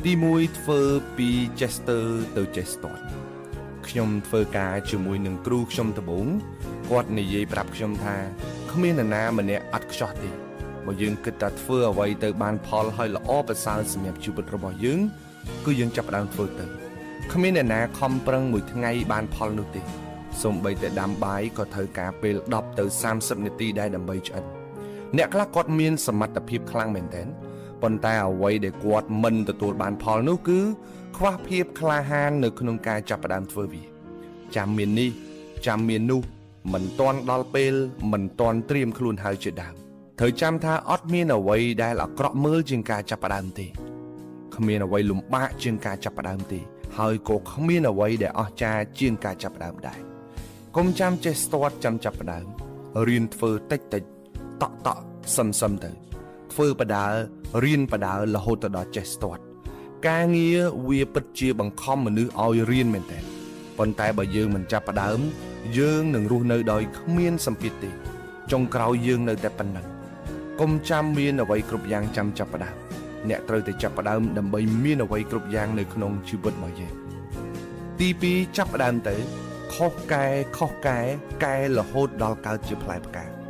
ទី1ធ្វើពី Chester ទៅ Chester ខ្ញុំធ្វើការជាមួយនឹងគ្រូខ្ញុំដំបូងគាត់និយាយប្រាប់ខ្ញុំថាគ្មាននរណាម្នាក់អត់ខ្ចោះទេបើយើងគិតថាធ្វើអ្វីទៅបានផលហើយល្អប្រសើរសម្រាប់ជីវិតរបស់យើងគឺយើងចាប់ផ្ដើមធ្វើទៅគ្មានអ្នកណាខំប្រឹងមួយថ្ងៃបានផលនោះទេសូម្បីតែដាំបាយក៏ត្រូវការពេល10ទៅ30នាទីដែរដើម្បីឆ្អិនអ្នកខ្លះគាត់មានសមត្ថភាពខ្លាំងមែនទែនប៉ុន្តែអ្វីដែលគាត់មិនទទួលបានផលនោះគឺខ្វះភាពក្លាហាននៅក្នុងការចាប់ផ្ដើមធ្វើវាចាំមាននេះចាំមាននោះមិនទាន់ដល់ពេលមិនទាន់ត្រៀមខ្លួនហើយជាដើមត្រូវចាំថាអត់មានអ្វីដែលអាក្រក់មើលជាងការចាប់ផ្ដើមទេគ្មានអ្វីលំបាកជាងការចាប់ផ្ដើមទេហើយក៏គ្មានអ្វីដែលអស្ចារ្យជាងការចាប់ផ្ដើមដែរកុំចាំចេះស្ទាត់ចាំចាប់ផ្ដើមរៀនធ្វើតិចតិចតក់សឹមទៅធ្វើបដារៀនបដារហូតទៅដល់ចេះស្ទាត់ការងារវាពិតជាបង្ខំមនុស្សឲ្យរៀនមែនតើប៉ុន្តែបើយើងមិនចាប់ផ្ដើមយើងនឹងរស់នៅដោយគ្មានសម្ពាធទេចុងក្រោយយើងនៅតែប៉ុណ្ណឹងកុំចាំមានអ្វីគ្រប់យ៉ាងចាំចាប់ផ្ដើមអ្នកត្រូវតែចាប់ផ្ដើមដើម្បីមានអ្វីគ្រប់យ៉ាងនៅក្នុងជីវិតរបស់យើងទី2ចាប់ផ្ដើមទៅខុសកែរហូតដល់កើតជាផ្លែផ្កា